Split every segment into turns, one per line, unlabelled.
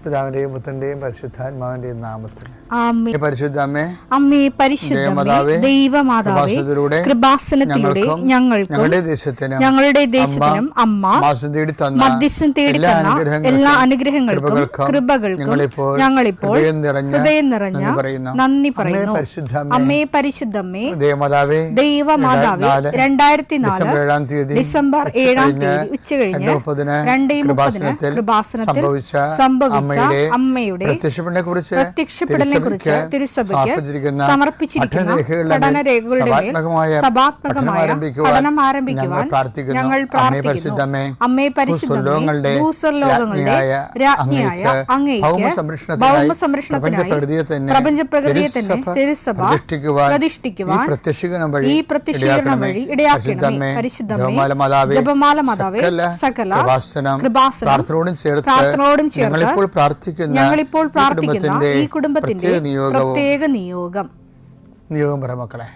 പിതാവിന്റെയും പുത്രന്റെയും പരിശുദ്ധാത്മാവിന്റെയും നാമത്തിൽ
ആമേൻ.
പരിശുദ്ധ അമ്മേ,
അമ്മേ പരിശുദ്ധമേ, ദൈവമാതാവേ, കൃപാസനത്തിലൂടെ ഞങ്ങൾക്കും ഞങ്ങളുടെ ദേശത്തിനും അമ്മ മധ്യസ്ഥം തേടി തന്ന എല്ലാ അനുഗ്രഹങ്ങൾക്കും കൃപകൾക്കും ഞങ്ങളിപ്പോൾ ഹൃദയം നിറഞ്ഞ നന്ദി പറയുന്നു. അമ്മേ പരിശുദ്ധമേ, ദൈവമാതാവേ, 2004 ഡിസംബർ 7 ഉച്ചകഴിഞ്ഞ് 2:30 കൃപാസനത്തിൽ സംഭവിച്ച അമ്മയുടെ പ്രത്യക്ഷപ്പെടലിനെ കുറിച്ച് തിരുസഭയ്ക്ക് സമർപ്പിച്ചിരിക്കുന്ന പഠനരേഖകളുടെ മേൽ സഭാത്മകമായ പഠനം ആരംഭിക്കുവാൻ ഞങ്ങൾ പ്രാർത്ഥിക്കുന്നു. അമ്മേ പരിശുദ്ധമേ, ഭൂസ്വർലോകങ്ങളുടെ രാജ്ഞിയായ അങ്ങേയ്ക്ക് ഭൗമസംരക്ഷണത്തിനായി പ്രപഞ്ചപ്രകൃതിയെ തന്നെ തിരുസഭ പ്രതിഷ്ഠിക്കുവാൻ ഈ പ്രത്യക്ഷീകരണം വഴി ഇടയാക്കണമേ. പരിശുദ്ധമേ, ജപമാല മാതാവേ, സകല കൃപാസനം പ്രാർത്ഥനയോടും ചേർത്ത് ഞങ്ങളിപ്പോൾ പ്രാർത്ഥിക്കുന്ന ഈ കുടുംബത്തിന്റെ പ്രത്യേക നിയോഗം
പറ മക്കളെ.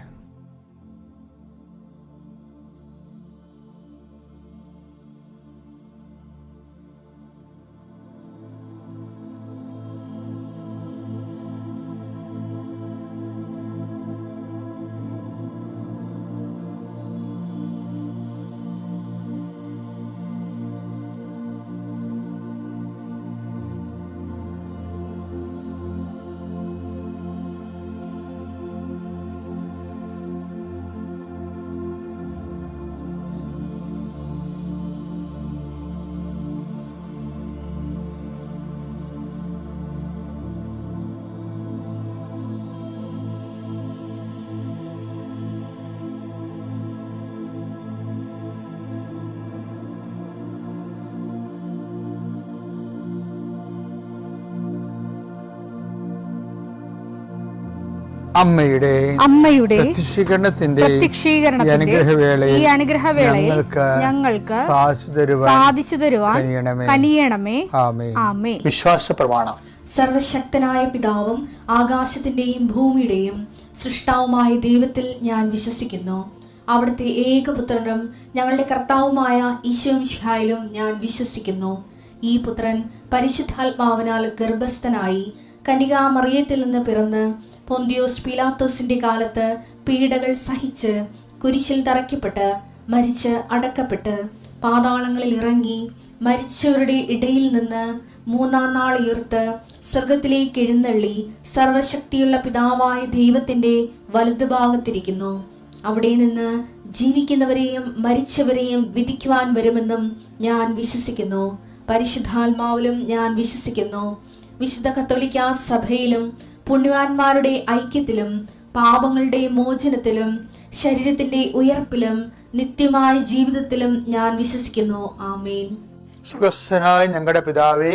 അമ്മയുടെ പ്രത്യക്ഷീകരണത്തിന്റെ ഈ അനുഗ്രഹവേളയിൽ ഞങ്ങൾക്ക് സാധിച്ചു തരുവാൻ കനിയണമേ. ആമേൻ. വിശ്വാസ പ്രമാണം.
സർവശക്തനായ പിതാവും ആകാശത്തിന്റെയും ഭൂമിയുടെയും സൃഷ്ടാവുമായ ദൈവത്തിൽ ഞാൻ വിശ്വസിക്കുന്നു. അവിടുത്തെ ഏകപുത്രനും ഞങ്ങളുടെ കർത്താവുമായ ഈശോ മിശിഹായിലും ഞാൻ വിശ്വസിക്കുന്നു. ഈ പുത്രൻ പരിശുദ്ധാത്മാവിനാൽ ഗർഭസ്ഥനായി കന്യകാമറിയത്തിൽ നിന്ന് പിറന്ന് പൊന്തിയോസ് പീലാത്തോസിന്റെ കാലത്ത് പീഡകൾ സഹിച്ച് കുരിശിൽ തറയ്ക്കപ്പെട്ട് മരിച്ച് അടക്കപ്പെട്ട് പാതാളങ്ങളിൽ ഇറങ്ങി മരിച്ചവരുടെ ഇടയിൽ നിന്ന് 3-ാം നാൾ ഉയർത്ത് സ്വർഗത്തിലേക്ക് എഴുന്നള്ളി സർവശക്തിയുള്ള പിതാവായ ദൈവത്തിന്റെ വലതുഭാഗത്തിരിക്കുന്നു. അവിടെ നിന്ന് ജീവിക്കുന്നവരെയും മരിച്ചവരെയും വിധിക്കുവാൻ വരുമെന്നും ഞാൻ വിശ്വസിക്കുന്നു. പരിശുദ്ധാത്മാവിലും ഞാൻ വിശ്വസിക്കുന്നു. വിശുദ്ധ കത്തോലിക്കാ സഭയിലും പുണ്യവാന്മാരുടെ ഐക്യത്തിലും പാപങ്ങളുടെ മോചനത്തിലും ശരീരത്തിന്റെ ഉയർപ്പിലും നിത്യമായ ജീവിതത്തിലും ഞാൻ വിശ്വസിക്കുന്നു. ആമേൻ.
സ്വർഗ്ഗസ്ഥനായ ഞങ്ങളുടെ പിതാവേ,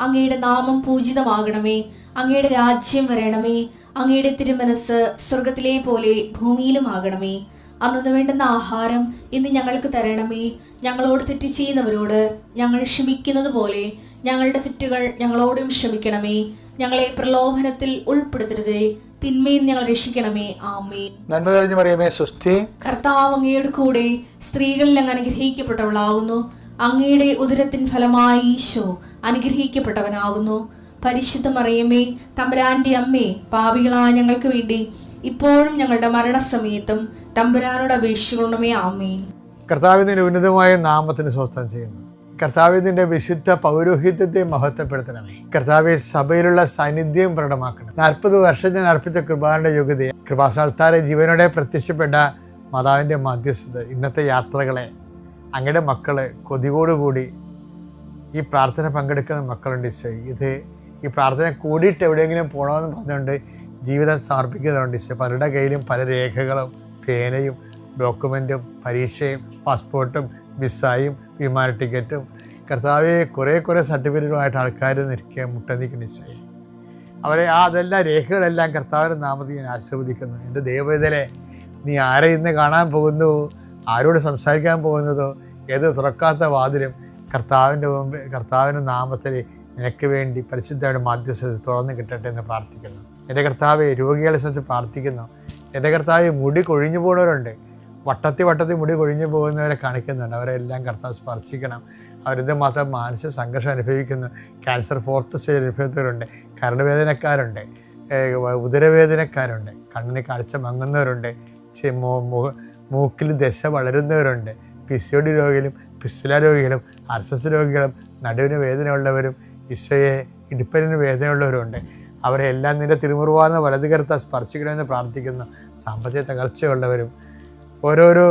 അങ്ങയുടെ നാമം പൂജിതമാകണമേ. അങ്ങയുടെ രാജ്യം വരണമേ. അങ്ങയുടെ തിരുമനസ് സ്വർഗത്തിലെ പോലെ ഭൂമിയിലും ആകണമേ. അന്നു വേണ്ടുന്ന ആഹാരം ഇന്ന് ഞങ്ങൾക്ക് തരണമേ. ഞങ്ങളോട് തെറ്റ് ചെയ്യുന്നവരോട് ഞങ്ങൾ ക്ഷമിക്കുന്നത് പോലെ ഞങ്ങളുടെ തെറ്റുകൾ ഞങ്ങളോടും ക്ഷമിക്കണമേ. ഞങ്ങളെ പ്രലോഭനത്തിൽ ഉൾപ്പെടുത്തരുതേ, തിന്മയിൽ ഞങ്ങൾ രക്ഷിക്കണമേ. ആമേൻ.
നന്മ നിറഞ്ഞ മറിയമേ, സ്വസ്തി.
കർത്താവ് അങ്ങയുടെ കൂടെ സ്ത്രീകളിൽ അങ്ങ് അനുഗ്രഹിക്കപ്പെട്ടവളാകുന്നു. അങ്ങയുടെ ഉദരത്തിൻ ഫലമായി ഈശോ അനുഗ്രഹിക്കപ്പെട്ടവനാകുന്നു. പരിശുദ്ധ മറിയമേ, തമ്പുരാന്റെ അമ്മേ, പാപികളായ ഞങ്ങൾക്ക് വേണ്ടി ഇപ്പോഴും ഞങ്ങളുടെ മരണസമയത്തും തമ്പുരാനോട് അപേക്ഷിക്കണമേ. ആമേൻ.
കർത്താവിന്റെ ഉന്നതമായ നാമത്തിന് സ്വസ്ഥം ചെയ്യുന്നു. കർത്താവിന്റെ വിശുദ്ധ പൗരോഹിത്യത്തെ മഹത്വപ്പെടുത്തണമേ. കർത്താവെ, സഭയിലുള്ള സാന്നിധ്യം പ്രകടമാക്കണം. 40 വർഷം ഞാൻ അർപ്പിച്ച കൃപാന്റെ യോഗ്യതയെ കൃപാസ്ഥാനത്താരെ ജീവനോടെ പ്രത്യക്ഷപ്പെട്ട മാതാവിന്റെ മധ്യസ്ഥത ഇന്നത്തെ യാത്രകളെ അങ്ങയുടെ മക്കള് കൊതിയോടുകൂടി ഈ പ്രാർത്ഥന പങ്കെടുക്കുന്ന മക്കളുണ്ട്. ഈ പ്രാർത്ഥന കൂടിയിട്ട് എവിടെയെങ്കിലും പോകണമെന്ന് പറഞ്ഞുകൊണ്ട് ജീവിതം സമർപ്പിക്കുന്നുണ്ട്. പലരുടെ കയ്യിലും പല രേഖകളും പേനയും ഡോക്യുമെൻറ്റും പരീക്ഷയും പാസ്പോർട്ടും വിസയും വിമാന ടിക്കറ്റും കർത്താവെ കുറേ സർട്ടിഫിക്കറ്റുകളായിട്ട് ആൾക്കാർ നിൽക്കുക മുട്ടനിക്കണിച്ചായി അതെല്ലാം രേഖകളെല്ലാം കർത്താവിൻ്റെ നാമത്തിൽ ഞാൻ ആശീർവദിക്കുന്നു. എൻ്റെ ദൈവവേദനെ, നീ ആരെ ഇന്ന് കാണാൻ പോകുന്നു, ആരോട് സംസാരിക്കാൻ പോകുന്നതോ, ഏത് തുറക്കാത്ത വാതിലും കർത്താവിൻ്റെ നാമത്തിൽ നിനക്ക് വേണ്ടി പരിശുദ്ധയുടെ മധ്യസ്ഥത തുറന്നു കിട്ടട്ടെ എന്ന് പ്രാർത്ഥിക്കുന്നു. എൻ്റെ കർത്താവെ, രോഗികളെ സംബന്ധിച്ച് പ്രാർത്ഥിക്കുന്നു. എൻ്റെ കർത്താവ്, മുടി കൊഴിഞ്ഞു പോകുന്നവരുണ്ട്, വട്ടത്തിൽ മുടി കൊഴിഞ്ഞു പോകുന്നവരെ കാണിക്കുന്നുണ്ട്. അവരെല്ലാം കർത്താവ് സ്പർശിക്കണം. അവരെന്തുമാത്രം മാനസിക സംഘർഷം അനുഭവിക്കുന്നു. ക്യാൻസർ 4th സ്റ്റേജ് അനുഭവിക്കുന്നവരുണ്ട്, കരളുവേദനക്കാരുണ്ട്, ഉദരവേദനക്കാരുണ്ട്, കണ്ണിന് കാഴ്ച മങ്ങുന്നവരുണ്ട്, മൂക്കിൽ ദശ വളരുന്നവരുണ്ട്, PCOD രോഗികളും പിസ്തുല രോഗികളും RSS രോഗികളും നടുവിന് വേദനയുള്ളവരും ഈശോയെ ഇടുപ്പലിന് വേദനയുള്ളവരുണ്ട്. അവരെ എല്ലാം നിൻ്റെ തിരുമുറുവാർന്ന വലതുകരത്താൽ സ്പർശിക്കണമെന്ന് പ്രാർത്ഥിക്കുന്നു. സാമ്പത്തിക തകർച്ചയുള്ളവരും ഓരോരോ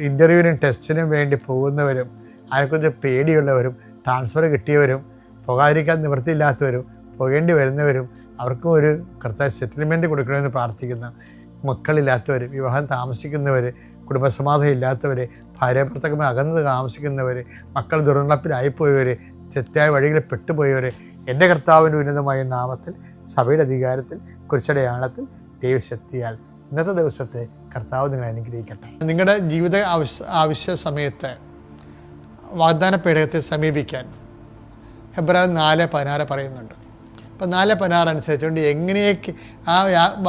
ഇൻ്റർവ്യൂവിനും ടെസ്റ്റിനും വേണ്ടി പോകുന്നവരും അതിനെക്കുറിച്ച് പേടിയുള്ളവരും ട്രാൻസ്ഫർ കിട്ടിയവരും പോകാതിരിക്കാൻ നിവൃത്തിയില്ലാത്തവരും പോകേണ്ടി വരുന്നവരും അവർക്കും ഒരു കർത്താവ് സെറ്റിൽമെൻറ്റ് കൊടുക്കണമെന്ന് പ്രാർത്ഥിക്കുന്നു. മക്കളില്ലാത്തവർ, വിവാഹം താമസിക്കുന്നവർ, കുടുംബസമാധാനം ഇല്ലാത്തവർ, ഭാര്യാഭർത്താക്കന്മാർ അകന്ന് താമസിക്കുന്നവർ, മക്കൾ ദുർനടപ്പിലായിപ്പോയവർ, തെറ്റായ വഴികളിൽ പെട്ടുപോയവർ എൻ്റെ കർത്താവിൻ്റെ ഉന്നതമായ നാമത്തിൽ സഭയുടെ അധികാരത്തിൽ കുരിശടയാളത്തിൽ ദൈവശക്തിയാൽ ഇന്നത്തെ ദിവസത്തെ കർത്താവ് നിങ്ങളെ അനുഗ്രഹിക്കട്ടെ. നിങ്ങളുടെ ജീവിത ആവശ്യ സമയത്ത് വാഗ്ദാന പേടകത്തെ സമീപിക്കാൻ ഹെബ്രായർ 4:16 പറയുന്നുണ്ട്. അപ്പോൾ 4:16 അനുസരിച്ചുകൊണ്ട് എങ്ങനെയൊക്കെ ആ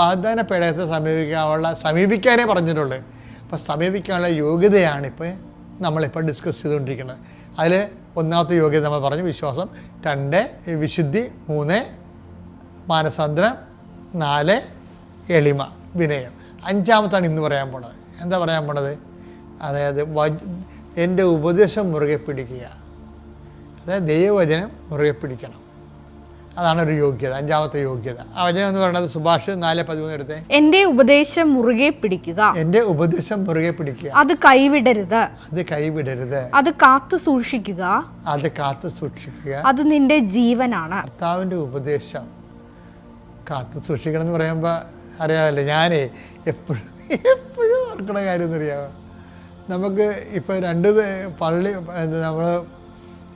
വാഗ്ദാന പേടകത്തെ സമീപിക്കാനേ പറഞ്ഞിട്ടുള്ളൂ. അപ്പോൾ സമീപിക്കാനുള്ള യോഗ്യതയാണ് നമ്മളിപ്പോൾ ഡിസ്കസ് ചെയ്തുകൊണ്ടിരിക്കുന്നത്. അതിൽ ഒന്നാമത്തെ യോഗ്യത നമ്മൾ പറഞ്ഞു വിശ്വാസം, 2 വിശുദ്ധി, 3 മാനസാന്തരം, 4 എളിമ വിനയം. 5ാമത്താണ് ഇന്ന് പറയാൻ പോണത്. എന്താ പറയാൻ പോണത്? അതായത് എൻ്റെ ഉപദേശം മുറുകെ പിടിക്കുക. അതായത് ദൈവവചനം മുറുകെ പിടിക്കണം. അതാണ് ഒരു യോഗ്യത, 5ാമത്തെ യോഗ്യത. ആ വചനം എന്ന് പറയുന്നത് സുഭാഷിതം 4:13 എടുത്തേ.
എൻ്റെ ഉപദേശം മുറുകെ പിടിക്കുക,
എൻ്റെ ഉപദേശം മുറുകെ പിടിക്കുക,
അത് കൈവിടരുത്,
അത് കൈവിടരുത്,
അത് കാത്തു സൂക്ഷിക്കുക,
അത് കാത്തു സൂക്ഷിക്കുക,
അത് നിന്റെ ജീവനാണ്.
കർത്താവിൻ്റെ ഉപദേശം കാത്തു സൂക്ഷിക്കണം എന്ന് പറയുമ്പോൾ അറിയാമല്ലോ, ഞാൻ എപ്പോഴും ഓർക്കണ കാര്യം എന്നറിയാമോ, നമുക്ക് ഇപ്പോൾ പള്ളി നമ്മൾ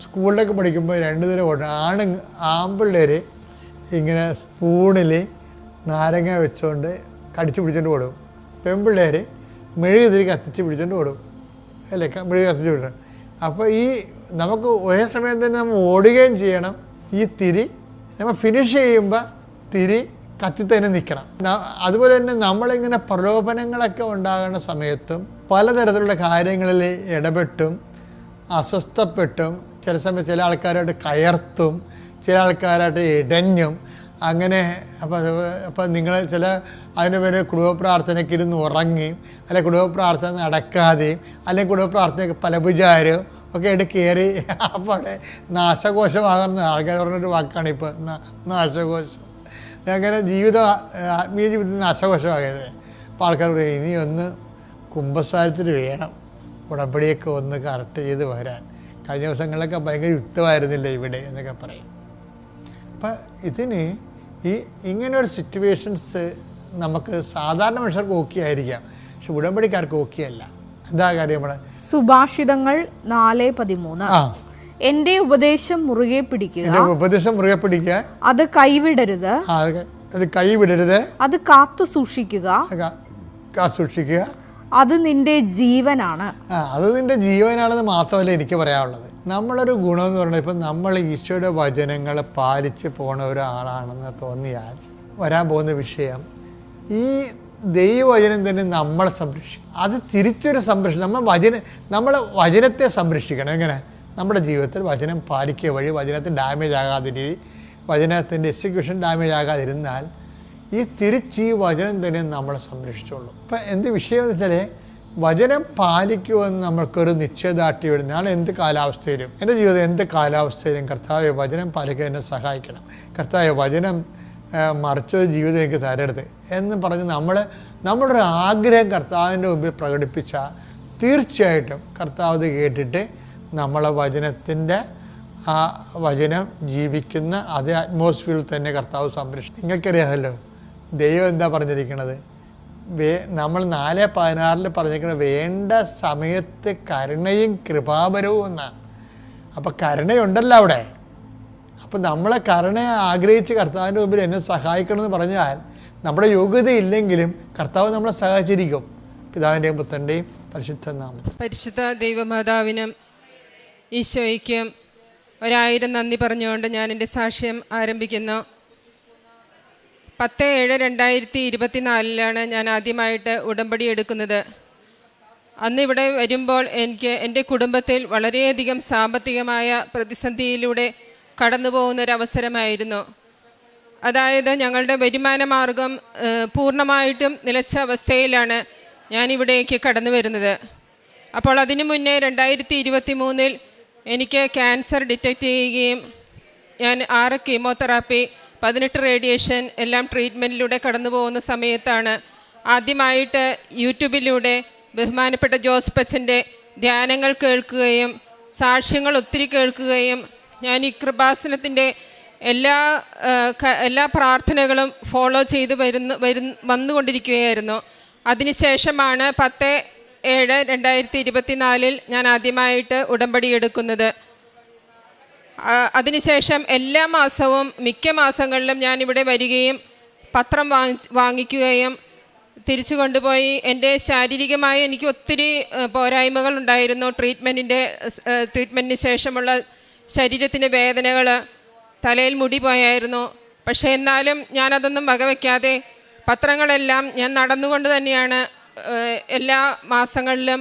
സ്കൂളിലൊക്കെ പഠിക്കുമ്പോൾ 2 തരം ഓടണം. ആൺപിള്ളേർ ഇങ്ങനെ സ്പൂണിൽ നാരങ്ങ വെച്ചുകൊണ്ട് കടിച്ചു പിടിച്ചുകൊണ്ട് ഓടും. പെൺപിള്ളേർ മെഴുകുതിരി കത്തിച്ച് പിടിച്ചുകൊണ്ട് ഓടും, അല്ലേ? മെഴുക് കത്തിച്ച് പിടിക്കണം. അപ്പോൾ നമുക്ക് ഒരേ സമയം തന്നെ നമ്മൾ ഓടുകയും ചെയ്യണം. ഈ തിരി നമ്മൾ ഫിനിഷ് ചെയ്യുമ്പോൾ തിരി കത്തി തന്നെ നിൽക്കണം. അതുപോലെ തന്നെ നമ്മളിങ്ങനെ പ്രലോഭനങ്ങളൊക്കെ ഉണ്ടാകുന്ന സമയത്തും പലതരത്തിലുള്ള കാര്യങ്ങളിൽ ഇടപെട്ടും അസ്വസ്ഥപ്പെട്ടും ചില സമയത്ത് ചില ആൾക്കാരായിട്ട് കയർത്തും ചില ആൾക്കാരായിട്ട് ഇടഞ്ഞും അങ്ങനെ. അപ്പോൾ നിങ്ങൾ അതിന് പേര് കുടുംബ പ്രാർത്ഥനയ്ക്ക് ഇരുന്ന് ഉറങ്ങിയും അല്ലെങ്കിൽ കുടുംബ പ്രാർത്ഥന നടക്കാതെയും അല്ലെങ്കിൽ കുടുംബ പ്രാർത്ഥനയ്ക്ക് പലപൂജാരും ഒക്കെ ആയിട്ട് കയറി അവിടെ നാശകോശമാകുന്ന ആൾക്കാർ പറഞ്ഞൊരു വാക്കാണ് ഇപ്പോൾ നാശകോശം. അങ്ങനെ ആത്മീയ ജീവിതത്തിൽ നാശകോശമായത്. അപ്പോൾ ആൾക്കാർ പറയും ഇനി ഒന്ന് കുംഭസാരത്തിൽ വേണം ഉടമ്പടിയൊക്കെ ഒന്ന് കറക്റ്റ് ചെയ്ത് വരാൻ. കഴിഞ്ഞ ദിവസങ്ങളിലൊക്കെ ഭയങ്കര യുദ്ധമായിരുന്നില്ല ഇവിടെ എന്നൊക്കെ പറയും. അപ്പം ഇതിന് ഇങ്ങനൊരു സിറ്റുവേഷൻസ് നമുക്ക് സാധാരണ മനുഷ്യർക്ക് ഓക്കെ ആയിരിക്കാം, പക്ഷെ ഉടമ്പടിക്കാർക്ക് ഓക്കെ അല്ല. എന്താ കാര്യം? നമ്മുടെ
സുഭാഷിതങ്ങൾ 4:13 എൻ്റെ ഉപദേശം മുറുകെ പിടിക്കുക,
ഉപദേശം മുറുകെ പിടിക്കുക,
അത് കൈവിടരുത്,
അത് കൈവിടരുത്,
അത് കാത്തു സൂക്ഷിക്കുക,
സൂക്ഷിക്കുക,
അത് നിന്റെ ജീവനാണ്.
അത് നിന്റെ ജീവനാണെന്ന് മാത്രമല്ല എനിക്ക് പറയാനുള്ളത്. നമ്മളൊരു ഗുണമെന്ന് പറഞ്ഞാൽ ഇപ്പം നമ്മൾ ഈശോയുടെ വചനങ്ങളെ പാലിച്ച് പോണ ഒരാളാണെന്ന് തോന്നിയാൽ വരാൻ പോകുന്ന വിഷയം ഈ ദൈവവചനം തന്നെ നമ്മളെ സംരക്ഷിക്കും. അത് തിരിച്ചൊരു സംരക്ഷണം. നമ്മൾ വചനത്തെ സംരക്ഷിക്കണം. എങ്ങനെ? നമ്മുടെ ജീവിതത്തിൽ വചനം പാലിക്കുക വഴി വചനത്തിൽ ഡാമേജ് ആകാതിരി വചനത്തിൻ്റെ എക്സിക്യൂഷൻ ഡാമേജ് ആകാതിരുന്നാൽ തിരിച്ച് ഈ വചനം തന്നെ നമ്മളെ സംരക്ഷിച്ചോളൂ. ഇപ്പം എന്ത് വിഷയം എന്ന് വെച്ചാൽ വചനം പാലിക്കുമെന്ന് നമ്മൾക്കൊരു നിശ്ചയദാർഢ്യം വരുന്ന ഞാൻ എന്ത് കാലാവസ്ഥയിലും എൻ്റെ ജീവിതം എന്ത് കാലാവസ്ഥയിലും കർത്താവെ വചനം പാലിക്കാൻ എന്നെ സഹായിക്കണം, കർത്താവെ വചനം മറിച്ചൊരു ജീവിതം എനിക്ക് തരരുത് എന്ന് പറഞ്ഞ് നമ്മളൊരു ആഗ്രഹം കർത്താവിൻ്റെ മുമ്പിൽ പ്രകടിപ്പിച്ചാൽ തീർച്ചയായിട്ടും കർത്താവ് കേട്ടിട്ട് നമ്മളെ വചനത്തിൻ്റെ ആ വചനം ജീവിക്കുന്ന അതേ അറ്റ്മോസ്ഫിയറിൽ തന്നെ കർത്താവ് സംരക്ഷിക്കും. നിങ്ങൾക്കറിയാമല്ലോ ദൈവം എന്താ പറഞ്ഞിരിക്കുന്നത്? നമ്മൾ 4:16 പറഞ്ഞിരിക്കുന്നത് വേണ്ട സമയത്ത് കരുണയും കൃപാപരവും എന്നാണ്. അപ്പം കരുണയുണ്ടല്ലോ അവിടെ. അപ്പം നമ്മളെ കരുണയെ ആഗ്രഹിച്ച് കർത്താവിൻ്റെ മുമ്പിൽ എന്നെ സഹായിക്കണമെന്ന് പറഞ്ഞാൽ നമ്മുടെ യോഗ്യത ഇല്ലെങ്കിലും കർത്താവ് നമ്മളെ സഹായിച്ചിരിക്കും. പിതാവിൻ്റെയും പുത്രൻ്റെയും പരിശുദ്ധ നാമത്തിൽ.
പരിശുദ്ധ ദൈവമാതാവിനും ഈശോയ്ക്കും 1000 നന്ദി പറഞ്ഞുകൊണ്ട് ഞാൻ എൻ്റെ സാക്ഷ്യം ആരംഭിക്കുന്നു. 10/7/2024 ഞാൻ ആദ്യമായിട്ട് ഉടമ്പടി എടുക്കുന്നത്. അന്ന് ഇവിടെ വരുമ്പോൾ എൻ്റെ കുടുംബത്തിൽ വളരെയധികം സാമ്പത്തികമായ പ്രതിസന്ധിയിലൂടെ കടന്നു പോകുന്നൊരവസരമായിരുന്നു. അതായത് ഞങ്ങളുടെ വരുമാന മാർഗം പൂർണ്ണമായിട്ടും നിലച്ച അവസ്ഥയിലാണ് ഞാനിവിടേക്ക് കടന്നു വരുന്നത്. അപ്പോൾ അതിനു മുന്നേ 2023 എനിക്ക് ക്യാൻസർ ഡിറ്റക്റ്റ് ചെയ്യുകയും ഞാൻ 6 കീമോതെറാപ്പി 18 റേഡിയേഷൻ എല്ലാം ട്രീറ്റ്മെൻറ്റിലൂടെ കടന്നു പോകുന്ന സമയത്താണ് ആദ്യമായിട്ട് യൂട്യൂബിലൂടെ ബഹുമാനപ്പെട്ട ജോസ് പച്ചൻ്റെ ധ്യാനങ്ങൾ കേൾക്കുകയും സാക്ഷ്യങ്ങൾ ഒത്തിരി കേൾക്കുകയും ഞാൻ ഈ കൃപാസനത്തിൻ്റെ എല്ലാ പ്രാർത്ഥനകളും ഫോളോ ചെയ്ത് വന്നുകൊണ്ടിരിക്കുകയായിരുന്നു. അതിനുശേഷമാണ് 10/7/2024 ഞാൻ ആദ്യമായിട്ട് ഉടമ്പടി എടുക്കുന്നത്. അതിനുശേഷം എല്ലാ മാസവും മിക്ക മാസങ്ങളിലും ഞാനിവിടെ വരികയും പത്രം വാങ്ങിക്കുകയും തിരിച്ചു കൊണ്ടുപോയി എൻ്റെ ശാരീരികമായി എനിക്ക് ഒത്തിരി പോരായ്മകൾ ഉണ്ടായിരുന്നു. ട്രീറ്റ്മെൻറ്റിന് ശേഷമുള്ള ശരീരത്തിൻ്റെ വേദനകൾ, തലയിൽ മുടി പോയായിരുന്നു. പക്ഷേ എന്നാലും ഞാനതൊന്നും വകവയ്ക്കാതെ പത്രങ്ങളെല്ലാം ഞാൻ നടന്നുകൊണ്ട് തന്നെയാണ് എല്ലാ മാസങ്ങളിലും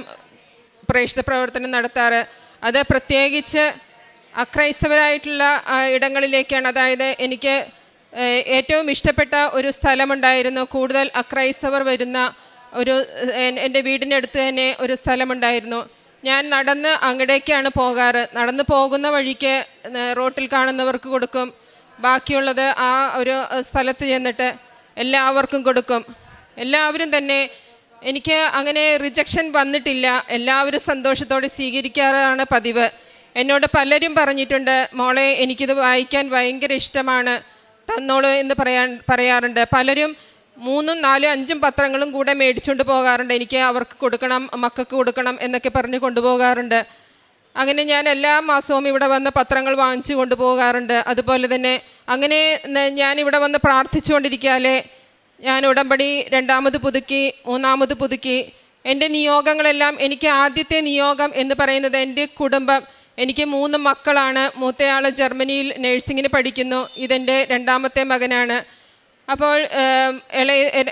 പ്രേക്ഷിത പ്രവർത്തനം നടത്താറ്. അത് പ്രത്യേകിച്ച് അക്രൈസ്തവരായിട്ടുള്ള ഇടങ്ങളിലേക്കാണ്. അതായത് എനിക്ക് ഏറ്റവും ഇഷ്ടപ്പെട്ട ഒരു സ്ഥലമുണ്ടായിരുന്നു. കൂടുതൽ അക്രൈസ്തവർ വരുന്ന എൻ്റെ വീടിനടുത്ത് തന്നെ ഒരു സ്ഥലമുണ്ടായിരുന്നു. ഞാൻ നടന്ന് അങ്ങടേക്കാണ് പോകാറ്. നടന്നു പോകുന്ന വഴിക്ക് റോട്ടിൽ കാണുന്നവർക്ക് കൊടുക്കും. ബാക്കിയുള്ളത് ആ ഒരു സ്ഥലത്ത് ചെന്നിട്ട് എല്ലാവർക്കും കൊടുക്കും. എല്ലാവരും തന്നെ എനിക്ക് അങ്ങനെ റിജക്ഷൻ വന്നിട്ടില്ല. എല്ലാവരും സന്തോഷത്തോടെ സ്വീകരിക്കാറാണ് പതിവ്. എന്നോട് പലരും പറഞ്ഞിട്ടുണ്ട്, മോളെ എനിക്കിത് വായിക്കാൻ ഭയങ്കര ഇഷ്ടമാണ്, തന്നോളൂ എന്ന് പറയാറുണ്ട്. പലരും 3, 4, 5 പത്രങ്ങളും കൂടെ മേടിച്ചുകൊണ്ട് പോകാറുണ്ട്. എനിക്ക് അവർക്ക് കൊടുക്കണം, മക്കൾക്ക് കൊടുക്കണം എന്നൊക്കെ പറഞ്ഞ് കൊണ്ടുപോകാറുണ്ട്. അങ്ങനെ ഞാൻ എല്ലാ മാസവും ഇവിടെ വന്ന് പത്രങ്ങൾ വാങ്ങിച്ചു കൊണ്ടുപോകാറുണ്ട്. അതുപോലെ തന്നെ അങ്ങനെ ഞാനിവിടെ വന്ന് പ്രാർത്ഥിച്ചുകൊണ്ടിരിക്കാതെ ഞാൻ ഉടമ്പടി 2ാമത് പുതുക്കി, 3ാമത് പുതുക്കി. എൻ്റെ നിയോഗങ്ങളെല്ലാം, എനിക്ക് ആദ്യത്തെ നിയോഗം എന്ന് പറയുന്നത് എൻ്റെ കുടുംബം. എനിക്ക് 3 മക്കളാണ്. മൂത്തയാൾ ജർമ്മനിയിൽ നഴ്സിങ്ങിന് പഠിക്കുന്നു. ഇതെൻ്റെ 2ാമത്തെ മകനാണ്. അപ്പോൾ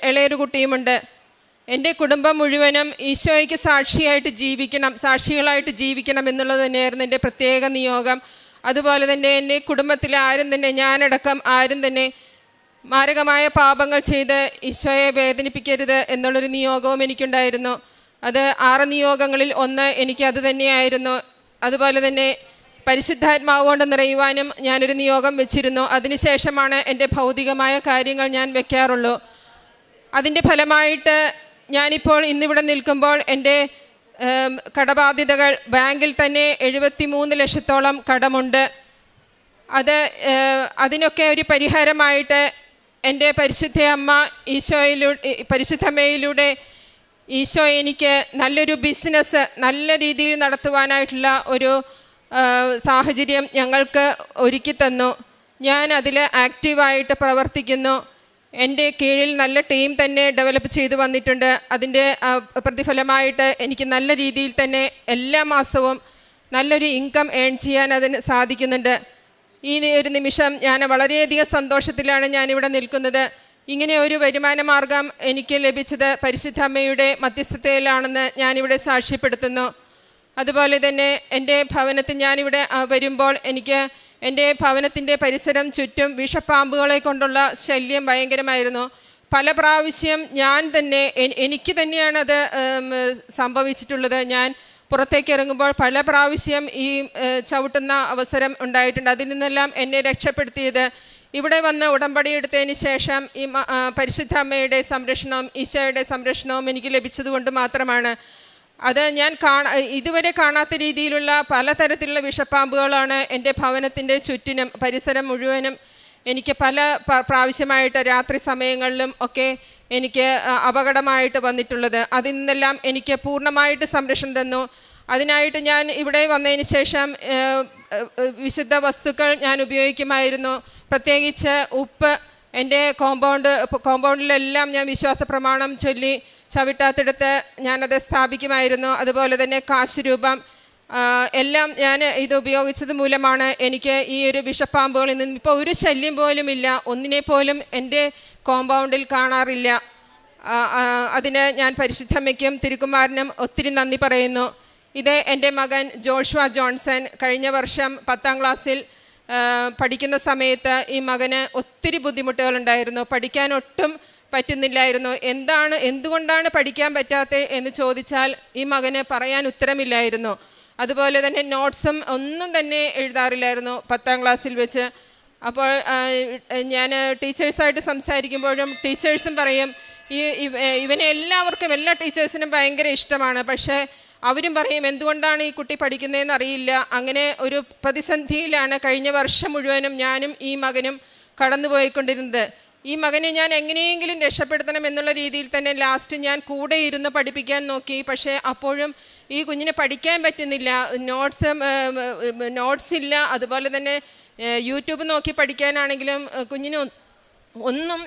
ഇളയൊരു കുട്ടിയുമുണ്ട്. എൻ്റെ കുടുംബം മുഴുവനും ഈശോയ്ക്ക് സാക്ഷികളായിട്ട് ജീവിക്കണം എന്നുള്ളത് തന്നെയായിരുന്നു എൻ്റെ പ്രത്യേക നിയോഗം. അതുപോലെ തന്നെ എൻ്റെ കുടുംബത്തിലെ ആരും തന്നെ, ഞാനടക്കം ആരും തന്നെ മാരകമായ പാപങ്ങൾ ചെയ്ത് ഈശോയെ വേദനിപ്പിക്കരുത് എന്നുള്ളൊരു നിയോഗവും എനിക്കുണ്ടായിരുന്നു. അത് 6 നിയോഗങ്ങളിൽ 1 എനിക്ക് അത് തന്നെയായിരുന്നു. അതുപോലെ തന്നെ പരിശുദ്ധാത്മാവ് കൊണ്ട് നിറയുവാനും ഞാനൊരു നിയോഗം വെച്ചിരുന്നു. അതിനുശേഷമാണ് എൻ്റെ ഭൗതികമായ കാര്യങ്ങൾ ഞാൻ വെക്കാറുള്ളൂ. അതിൻ്റെ ഫലമായിട്ട് ഞാനിപ്പോൾ ഇന്നിവിടെ നിൽക്കുമ്പോൾ എൻ്റെ കടബാധ്യതകൾ, ബാങ്കിൽ തന്നെ 73 ലക്ഷത്തോളം കടമുണ്ട്. അതിനൊക്കെ ഒരു പരിഹാരമായിട്ട് എൻ്റെ പരിശുദ്ധമ്മയിലൂടെ ഈശോ എനിക്ക് നല്ലൊരു ബിസിനസ് നല്ല രീതിയിൽ നടത്തുവാനായിട്ടുള്ള ഒരു സാഹചര്യം ഞങ്ങൾക്ക് ഒരുക്കി തന്നു. ഞാൻ അതിൽ ആക്റ്റീവായിട്ട് പ്രവർത്തിക്കുന്നു. എൻ്റെ കീഴിൽ നല്ല ടീം തന്നെ ഡെവലപ്പ് ചെയ്തു വന്നിട്ടുണ്ട്. അതിൻ്റെ പ്രതിഫലമായിട്ട് എനിക്ക് നല്ല രീതിയിൽ തന്നെ എല്ലാ മാസവും നല്ലൊരു ഇൻകം ഏൺ ചെയ്യാൻ അതിന് സാധിക്കുന്നുണ്ട്. ഈ ഒരു നിമിഷം ഞാൻ വളരെയധികം സന്തോഷത്തിലാണ് ഞാനിവിടെ നിൽക്കുന്നത്. ഇങ്ങനെ ഒരു വരുമാന മാർഗം എനിക്ക് ലഭിച്ചത് പരിശുദ്ധ അമ്മയുടെ മധ്യസ്ഥതയിലാണെന്ന് ഞാനിവിടെ സാക്ഷ്യപ്പെടുത്തുന്നു. അതുപോലെ തന്നെ എൻ്റെ ഭവനത്തിൽ ഞാനിവിടെ വരുമ്പോൾ എനിക്ക് എൻ്റെ ഭവനത്തിൻ്റെ പരിസരം ചുറ്റും വിഷപ്പാമ്പുകളെ കൊണ്ടുള്ള ശല്യം ഭയങ്കരമായിരുന്നു. പല പ്രാവശ്യം ഞാൻ തന്നെ എനിക്ക് തന്നെയാണത് സംഭവിച്ചിട്ടുള്ളത്. ഞാൻ പുറത്തേക്ക് ഇറങ്ങുമ്പോൾ പല പ്രാവശ്യം ഈ ചവിട്ടുന്ന അവസരം ഉണ്ടായിട്ടുണ്ട്. അതിൽ നിന്നെല്ലാം എന്നെ രക്ഷപ്പെടുത്തിയത് ഇവിടെ വന്ന് ഉടമ്പടി എടുത്തതിന് ശേഷം ഈ പരിശുദ്ധ അമ്മയുടെ സംരക്ഷണവും ഈശോയുടെ സംരക്ഷണവും എനിക്ക് ലഭിച്ചതുകൊണ്ട് മാത്രമാണ്. അത് ഞാൻ ഇതുവരെ കാണാത്ത രീതിയിലുള്ള പലതരത്തിലുള്ള വിഷപ്പാമ്പുകളാണ് എൻ്റെ ഭവനത്തിൻ്റെ ചുറ്റിനും പരിസരം മുഴുവനും എനിക്ക് പല പ്രാവശ്യമായിട്ട് രാത്രി സമയങ്ങളിലും ഒക്കെ എനിക്ക് അപകടമായിട്ട് വന്നിട്ടുള്ളത്. അതിൽ നിന്നെല്ലാം എനിക്ക് പൂർണ്ണമായിട്ട് സംരക്ഷണം തന്നു. അതിനായിട്ട് ഞാൻ ഇവിടെ വന്നതിന് ശേഷം വിശുദ്ധ വസ്തുക്കൾ ഞാൻ ഉപയോഗിക്കുമായിരുന്നു. പ്രത്യേകിച്ച് ഉപ്പ് എൻ്റെ കോമ്പൗണ്ടിലെല്ലാം ഞാൻ വിശ്വാസ പ്രമാണം ചൊല്ലി ചവിട്ടാത്തിടത്ത് ഞാനത് സ്ഥാപിക്കുമായിരുന്നു. അതുപോലെ തന്നെ കാശുരൂപം എല്ലാം ഞാൻ ഇത് ഉപയോഗിച്ചത് മൂലമാണ് എനിക്ക് ഈ ഒരു വിഷപ്പാമ്പുകളിൽ നിന്ന് ഇപ്പോൾ ഒരു ശല്യം പോലും ഇല്ല. ഒന്നിനെ പോലും എൻ്റെ കോമ്പൗണ്ടിൽ കാണാറില്ല. അതിന് ഞാൻ പരിശുദ്ധമ്മയ്ക്കും തിരുക്കുമാരനും ഒത്തിരി നന്ദി പറയുന്നു. ഇത് എൻ്റെ മകൻ ജോഷുവ ജോൺസൺ കഴിഞ്ഞ വർഷം 10ാം ക്ലാസ്സിൽ പഠിക്കുന്ന സമയത്ത് ഈ മകന് ഒത്തിരി ബുദ്ധിമുട്ടുകളുണ്ടായിരുന്നു. പഠിക്കാൻ ഒട്ടും പറ്റുന്നില്ലായിരുന്നു. എന്തുകൊണ്ടാണ് പഠിക്കാൻ പറ്റാത്തത് എന്ന് ചോദിച്ചാൽ ഈ മകന് പറയാൻ ഉത്തരമില്ലായിരുന്നു. അതുപോലെ തന്നെ നോട്ട്സും ഒന്നും തന്നെ എഴുതാറില്ലായിരുന്നു 10ാം ക്ലാസ്സിൽ വെച്ച്. അപ്പോൾ ഞാൻ ടീച്ചേഴ്സായിട്ട് സംസാരിക്കുമ്പോഴും ടീച്ചേഴ്സും പറയും ഇവനെ എല്ലാവർക്കും എല്ലാ ടീച്ചേഴ്സിനും ഭയങ്കര ഇഷ്ടമാണ്, പക്ഷേ അവരും പറയും എന്തുകൊണ്ടാണ് ഈ കുട്ടി പഠിക്കുന്നതെന്ന് അറിയില്ല. അങ്ങനെ ഒരു പ്രതിസന്ധിയിലാണ് കഴിഞ്ഞ വർഷം മുഴുവനും ഞാനും ഈ മകനും കടന്നുപോയിക്കൊണ്ടിരുന്നത്. ഈ മകനെ ഞാൻ എങ്ങനെയെങ്കിലും രക്ഷപ്പെടുത്തണം എന്നുള്ള രീതിയിൽ തന്നെ ലാസ്റ്റ് ഞാൻ കൂടെ ഇരുന്ന് പഠിപ്പിക്കാൻ നോക്കി. പക്ഷേ അപ്പോഴും ഈ കുഞ്ഞിനെ പഠിക്കാൻ പറ്റുന്നില്ല. നോട്ട്സ് ഇല്ല. അതുപോലെ തന്നെ യൂട്യൂബ് നോക്കി പഠിക്കാനാണെങ്കിലും കുഞ്ഞിന് ഒന്നും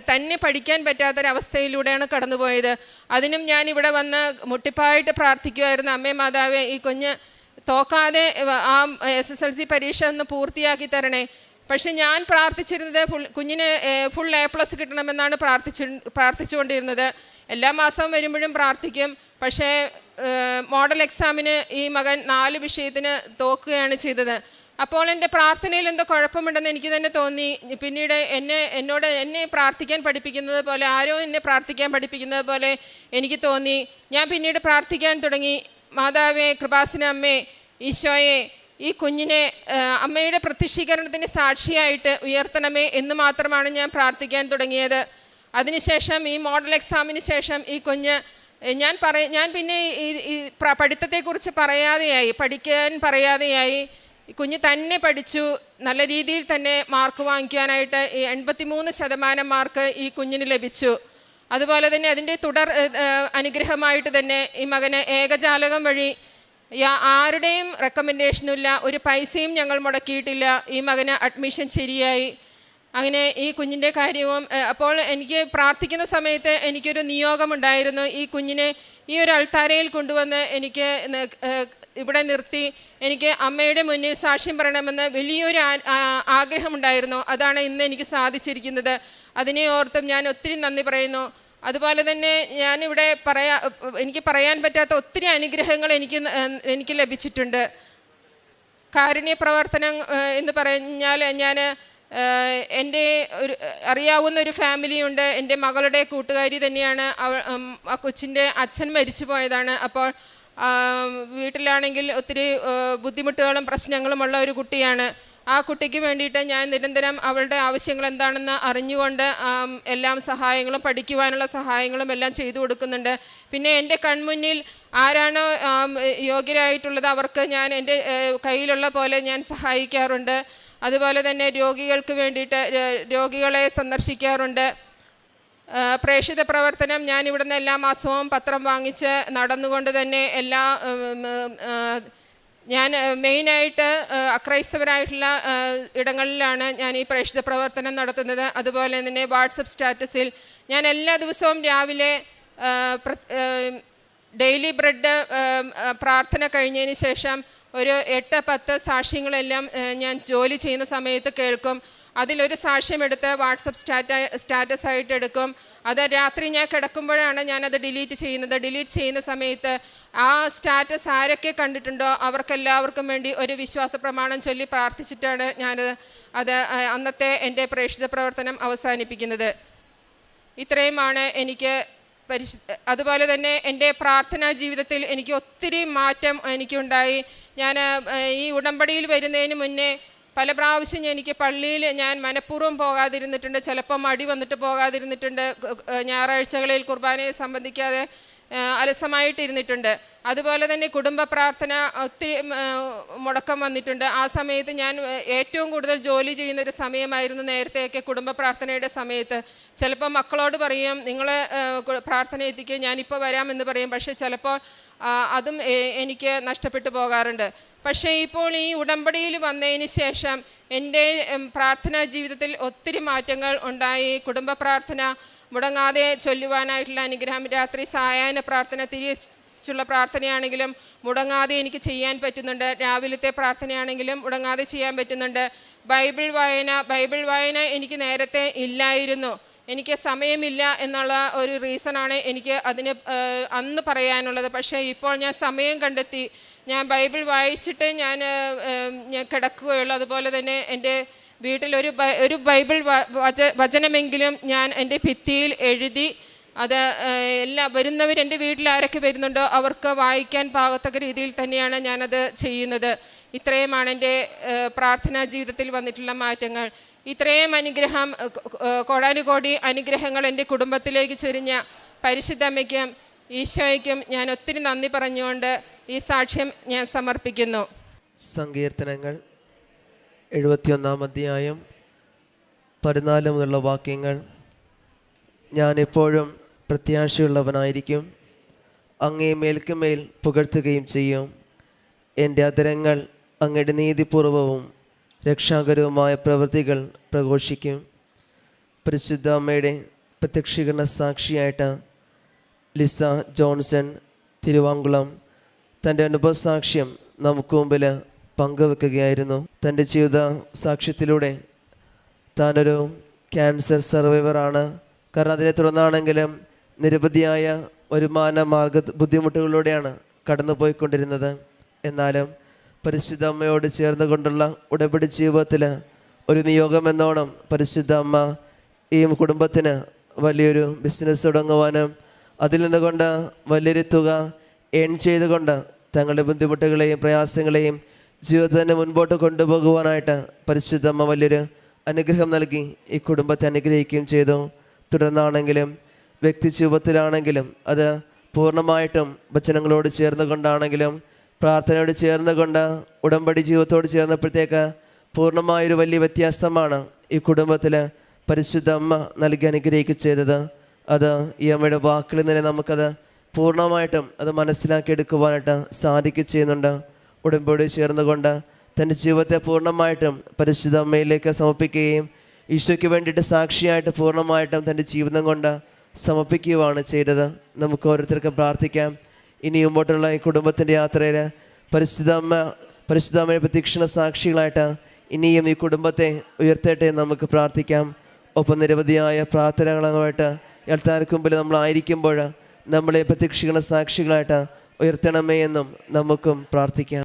തന്നെ പഠിക്കാൻ പറ്റാത്തൊരവസ്ഥയിലൂടെയാണ് കടന്നുപോയത്. അതിനും ഞാൻ ഇവിടെ വന്ന് മുട്ടിപ്പായിട്ട് പ്രാർത്ഥിക്കുമായിരുന്നു, അമ്മേ മാതാവേ ഈ കുഞ്ഞ് തോക്കാതെ ആ SSLC പരീക്ഷ ഒന്ന് പൂർത്തിയാക്കി തരണേ. പക്ഷെ ഞാൻ പ്രാർത്ഥിച്ചിരുന്നത് കുഞ്ഞിന് ഫുൾ A+ കിട്ടണമെന്നാണ് പ്രാർത്ഥിച്ചുകൊണ്ടിരുന്നത്. എല്ലാ മാസവും വരുമ്പോഴും പ്രാർത്ഥിക്കും. പക്ഷേ മോഡൽ എക്സാമിന് ഈ മകൻ 4 വിഷയത്തിന് തോക്കുകയാണ് ചെയ്തത്. അപ്പോൾ എൻ്റെ പ്രാർത്ഥനയിൽ എന്തോ കുഴപ്പമുണ്ടെന്ന് എനിക്ക് തന്നെ തോന്നി. പിന്നീട് എന്നെ പ്രാർത്ഥിക്കാൻ പഠിപ്പിക്കുന്നത് പോലെ ആരോ എന്നെ പ്രാർത്ഥിക്കാൻ പഠിപ്പിക്കുന്നത് പോലെ എനിക്ക് തോന്നി. ഞാൻ പിന്നീട് പ്രാർത്ഥിക്കാൻ തുടങ്ങി, മാതാവേ, കൃപാസന അമ്മേ, ഈശോയെ, ഈ കുഞ്ഞിനെ അമ്മയുടെ പ്രത്യക്ഷീകരണത്തിൻ്റെ സാക്ഷിയായിട്ട് ഉയർത്തണമേ എന്ന് മാത്രമാണ് ഞാൻ പ്രാർത്ഥിക്കാൻ തുടങ്ങിയത്. അതിനുശേഷം ഈ മോഡൽ എക്സാമിന് ശേഷം ഈ കുഞ്ഞ് ഞാൻ പിന്നെ ഈ പഠിത്തത്തെക്കുറിച്ച് പഠിക്കാൻ പറയാതെയായി. കുഞ്ഞ് തന്നെ പഠിച്ചു. നല്ല രീതിയിൽ തന്നെ മാർക്ക് വാങ്ങിക്കാനായിട്ട് 83% മാർക്ക് ഈ കുഞ്ഞിന് ലഭിച്ചു. അതുപോലെ തന്നെ അതിൻ്റെ തുടർ അനുഗ്രഹമായിട്ട് തന്നെ ഈ മകന് ഏകജാലകം വഴി ആരുടെയും റെക്കമെൻഡേഷനുമില്ല, ഒരു പൈസയും ഞങ്ങൾ മുടക്കിയിട്ടില്ല. ഈ മകന് അഡ്മിഷൻ ശരിയായി. അങ്ങനെ ഈ കുഞ്ഞിൻ്റെ കാര്യവും അപ്പോൾ എനിക്ക് പ്രാർത്ഥിക്കുന്ന സമയത്ത് എനിക്കൊരു നിയോഗമുണ്ടായിരുന്നു. ഈ കുഞ്ഞിനെ ഈ ഒരു അൾത്താരയിൽ കൊണ്ടുവന്ന് എനിക്ക് ഇവിടെ നിർത്തി എനിക്ക് അമ്മയുടെ മുന്നിൽ സാക്ഷ്യം പറയണമെന്ന് വലിയൊരു ആഗ്രഹമുണ്ടായിരുന്നു. അതാണ് ഇന്ന് എനിക്ക് സാധിച്ചിരിക്കുന്നത്. അതിനെ ഓർത്തും ഞാൻ ഒത്തിരി നന്ദി പറയുന്നു. അതുപോലെ തന്നെ ഞാനിവിടെ എനിക്ക് പറയാൻ പറ്റാത്ത ഒത്തിരി അനുഗ്രഹങ്ങൾ എനിക്ക് ലഭിച്ചിട്ടുണ്ട്. കാരുണ്യ പ്രവർത്തനം എന്ന് പറഞ്ഞാൽ ഞാൻ എൻ്റെ അറിയാവുന്ന ഒരു ഫാമിലിയുണ്ട്. എൻ്റെ മകളുടെ കൂട്ടുകാരി തന്നെയാണ്. ആ കൊച്ചിൻ്റെ അച്ഛൻ മരിച്ചു പോയതാണ്. അപ്പോൾ വീട്ടിലാണെങ്കിൽ ഒത്തിരി ബുദ്ധിമുട്ടുകളും പ്രശ്നങ്ങളുമുള്ള ഒരു കുട്ടിയാണ്. ആ കുട്ടിക്ക് വേണ്ടിയിട്ട് ഞാൻ നിരന്തരം അവളുടെ ആവശ്യങ്ങൾ എന്താണെന്ന് അറിഞ്ഞുകൊണ്ട് എല്ലാം സഹായങ്ങളും പഠിക്കുവാനുള്ള സഹായങ്ങളും എല്ലാം ചെയ്തു കൊടുക്കുന്നുണ്ട്. പിന്നെ എൻ്റെ കൺമുന്നിൽ ആരാണോ യോഗ്യരായിട്ടുള്ളത് അവർക്ക് ഞാൻ എൻ്റെ കയ്യിലുള്ള പോലെ ഞാൻ സഹായിക്കാറുണ്ട്. അതുപോലെ തന്നെ രോഗികൾക്ക് വേണ്ടിയിട്ട് രോഗികളെ സന്ദർശിക്കാറുണ്ട്. പ്രേക്ഷിത പ്രവർത്തനം ഞാൻ ഇവിടുന്ന് എല്ലാ മാസവും പത്രം വാങ്ങിച്ച് നടന്നുകൊണ്ട് തന്നെ ഞാൻ മെയിനായിട്ട് അക്രൈസ്തവരായിട്ടുള്ള ഇടങ്ങളിലാണ് ഞാൻ ഈ പ്രേക്ഷിത പ്രവർത്തനം നടത്തുന്നത്. അതുപോലെ തന്നെ വാട്സപ്പ് സ്റ്റാറ്റസിൽ ഞാൻ എല്ലാ ദിവസവും രാവിലെ ഡെയിലി ബ്രെഡ് പ്രാർത്ഥന കഴിഞ്ഞതിന് ശേഷം ഒരു 8-10 സാക്ഷ്യങ്ങളെല്ലാം ഞാൻ ജോലി ചെയ്യുന്ന സമയത്ത് കേൾക്കും. അതിലൊരു സാക്ഷ്യമെടുത്ത് വാട്സപ്പ് സ്റ്റാറ്റസായിട്ട് എടുക്കും. അത് രാത്രി ഞാൻ കിടക്കുമ്പോഴാണ് ഞാനത് ഡിലീറ്റ് ചെയ്യുന്നത്. ഡിലീറ്റ് ചെയ്യുന്ന സമയത്ത് ആ സ്റ്റാറ്റസ് ആരൊക്കെ കണ്ടിട്ടുണ്ടോ അവർക്കെല്ലാവർക്കും വേണ്ടി ഒരു വിശ്വാസ പ്രമാണം ചൊല്ലി പ്രാർത്ഥിച്ചിട്ടാണ് അത് അന്നത്തെ എൻ്റെ പ്രേക്ഷിത പ്രവർത്തനം അവസാനിപ്പിക്കുന്നത്. ഇത്രയുമാണ് എനിക്ക് അതുപോലെ തന്നെ എൻ്റെ പ്രാർത്ഥനാ ജീവിതത്തിൽ എനിക്ക് ഒത്തിരി മാറ്റം എനിക്കുണ്ടായി. ഞാൻ ഈ ഉടമ്പടിയിൽ വരുന്നതിന് മുന്നേ പല പ്രാവശ്യം എനിക്ക് പള്ളിയിൽ ഞാൻ മനഃപൂർവ്വം പോകാതിരുന്നിട്ടുണ്ട്. ചിലപ്പോൾ മടി വന്നിട്ട് പോകാതിരുന്നിട്ടുണ്ട്. ഞായറാഴ്ചകളിൽ കുർബാനയെ സംബന്ധിക്കാതെ അലസമായിട്ടിരുന്നിട്ടുണ്ട്. അതുപോലെ തന്നെ കുടുംബ പ്രാർത്ഥന ഒത്തിരി മുടക്കം വന്നിട്ടുണ്ട്. ആ സമയത്ത് ഞാൻ ഏറ്റവും കൂടുതൽ ജോലി ചെയ്യുന്നൊരു സമയമായിരുന്നു നേരത്തെയൊക്കെ കുടുംബ പ്രാർത്ഥനയുടെ സമയത്ത്. ചിലപ്പോൾ മക്കളോട് പറയും നിങ്ങൾ പ്രാർത്ഥന എത്തിക്കുക, ഞാനിപ്പോൾ വരാമെന്ന് പറയും. പക്ഷേ ചിലപ്പോൾ അതും എനിക്ക് നഷ്ടപ്പെട്ടു പോകാറുണ്ട്. പക്ഷേ ഇപ്പോൾ ഈ ഉടമ്പടിയിൽ വന്നതിന് ശേഷം എൻ്റെ പ്രാർത്ഥനാ ജീവിതത്തിൽ ഒത്തിരി മാറ്റങ്ങൾ ഉണ്ടായി. കുടുംബ പ്രാർത്ഥന മുടങ്ങാതെ ചൊല്ലുവാനായിട്ടുള്ള അനുഗ്രഹം, രാത്രി സായാഹ്ന പ്രാർത്ഥന തിരിച്ചുള്ള പ്രാർത്ഥനയാണെങ്കിലും മുടങ്ങാതെ എനിക്ക് ചെയ്യാൻ പറ്റുന്നുണ്ട്. രാവിലത്തെ പ്രാർത്ഥനയാണെങ്കിലും മുടങ്ങാതെ ചെയ്യാൻ പറ്റുന്നുണ്ട്. ബൈബിൾ വായന എനിക്ക് നേരത്തെ ഇല്ലായിരുന്നു. എനിക്ക് സമയമില്ല എന്നുള്ള ഒരു റീസണാണ് എനിക്ക് അതിന് അന്ന് പറയാനുള്ളത്. പക്ഷേ ഇപ്പോൾ ഞാൻ സമയം കണ്ടെത്തി. ഞാൻ ബൈബിൾ വായിച്ചിട്ട് ഞാൻ കിടക്കുകയുള്ളൂ. അതുപോലെ തന്നെ എൻ്റെ വീട്ടിൽ ഒരു ബൈബിൾ വചനമെങ്കിലും ഞാൻ എൻ്റെ ഭിത്തിയിൽ എഴുതി അത് വരുന്നവർ എൻ്റെ വീട്ടിൽ ആരൊക്കെ വരുന്നുണ്ടോ അവർക്ക് വായിക്കാൻ പാകത്തക്ക രീതിയിൽ തന്നെയാണ് ഞാനത് ചെയ്യുന്നത്. ഇത്രയുമാണ് എൻ്റെ പ്രാർത്ഥനാ ജീവിതത്തിൽ വന്നിട്ടുള്ള മാറ്റങ്ങൾ. ഇത്രയും അനുഗ്രഹം, കോടാനുകോടി അനുഗ്രഹങ്ങൾ എൻ്റെ കുടുംബത്തിലേക്ക് ചൊരിഞ്ഞ പരിശുദ്ധ അമ്മയ്ക്കും ഈശോയ്ക്കും ഞാൻ ഒത്തിരി നന്ദി പറഞ്ഞുകൊണ്ട് ഈ സാക്ഷ്യം ഞാൻ സമർപ്പിക്കുന്നു.
സങ്കീർത്തനങ്ങൾ 71 അധ്യായം 14 മുതലുള്ള വാക്യങ്ങൾ. ഞാനെപ്പോഴും പ്രത്യാശയുള്ളവനായിരിക്കും, അങ്ങേ മേൽക്കുമേൽ പുകഴ്ത്തുകയും ചെയ്യും. എൻ്റെ അധരങ്ങൾ അങ്ങയുടെ നീതിപൂർവവും രക്ഷാകരവുമായ പ്രവൃത്തികൾ പ്രഘോഷിക്കും. പരിശുദ്ധ അമ്മയുടെ പ്രത്യക്ഷീകരണ സാക്ഷിയായിട്ട് ലിസ ജോൺസൺ തിരുവാങ്കുളം തൻ്റെ അനുഭവസാക്ഷ്യം നമുക്ക് മുമ്പിൽ പങ്കുവെക്കുകയായിരുന്നു. തൻ്റെ ജീവിത സാക്ഷ്യത്തിലൂടെ താനൊരു ക്യാൻസർ സർവൈവറാണ്. കാരണം അതിനെ തുടർന്നാണെങ്കിലും നിരവധിയായ വരുമാന മാർഗ ബുദ്ധിമുട്ടുകളിലൂടെയാണ് കടന്നു പോയിക്കൊണ്ടിരുന്നത്. എന്നാലും പരിശുദ്ധ അമ്മയോട് ചേർന്ന് കൊണ്ടുള്ള ഉടമ്പടി ജീവിതത്തിൽ ഒരു നിയോഗമെന്നോണം പരിശുദ്ധ അമ്മ ഈ കുടുംബത്തിന് വലിയൊരു ബിസിനസ് തുടങ്ങുവാനും അതിൽ നിന്നുകൊണ്ട് വലിയൊരു തുക ഏൺ ചെയ്തുകൊണ്ട് തങ്ങളുടെ ബുദ്ധിമുട്ടുകളെയും പ്രയാസങ്ങളെയും ജീവിതത്തിനെ മുൻപോട്ട് കൊണ്ടുപോകുവാനായിട്ട് പരിശുദ്ധ അമ്മ വലിയൊരു അനുഗ്രഹം നൽകി ഈ കുടുംബത്തെ അനുഗ്രഹിക്കുകയും ചെയ്തു. തുടർന്നാണെങ്കിലും വ്യക്തി ജീവിതത്തിലാണെങ്കിലും അത് പൂർണ്ണമായിട്ടും വചനങ്ങളോട് ചേർന്ന് കൊണ്ടാണെങ്കിലും പ്രാർത്ഥനയോട് ചേർന്ന് കൊണ്ട് ഉടമ്പടി ജീവിതത്തോട് ചേർന്നപ്പോഴത്തേക്ക് പൂർണ്ണമായൊരു വലിയ വ്യത്യാസമാണ് ഈ കുടുംബത്തിൽ പരിശുദ്ധ അമ്മ നൽകി അനുഗ്രഹിക്കുക ചെയ്തത്. അത് ഈ അമ്മയുടെ വാക്കുകളിൽ നിന്ന് നമുക്കത് പൂർണ്ണമായിട്ടും അത് മനസ്സിലാക്കിയെടുക്കുവാനായിട്ട് സാധിക്കുക ചെയ്യുന്നുണ്ട്. ഉടമ്പടി ചേർന്നുകൊണ്ട് തൻ്റെ ജീവിതത്തെ പൂർണ്ണമായിട്ടും പരിശുദ്ധ അമ്മയിലേക്ക് സമർപ്പിക്കുകയും ഈശോയ്ക്ക് വേണ്ടിയിട്ട് സാക്ഷിയായിട്ട് പൂർണ്ണമായിട്ടും തൻ്റെ ജീവിതം കൊണ്ട് സമർപ്പിക്കുകയാണ് ചെയ്തത്. നമുക്ക് ഓരോരുത്തർക്ക് പ്രാർത്ഥിക്കാം. ഇനി മുമ്പോട്ടുള്ള ഈ കുടുംബത്തിൻ്റെ യാത്രയിൽ പരിശുദ്ധ അമ്മയുടെ പ്രത്യക്ഷണ സാക്ഷികളായിട്ട് ഇനിയും ഈ കുടുംബത്തെ ഉയർത്തട്ടെ നമുക്ക് പ്രാർത്ഥിക്കാം. ഒപ്പം നിരവധിയായ പ്രാർത്ഥനകളുമായിട്ട് എൽത്താർക്ക് മുമ്പിൽ നമ്മളായിരിക്കുമ്പോൾ നമ്മളെ പ്രത്യക്ഷീകരണ സാക്ഷികളായിട്ട് ഉയർത്തണമേ എന്നും നമുക്കും പ്രാർത്ഥിക്കാം.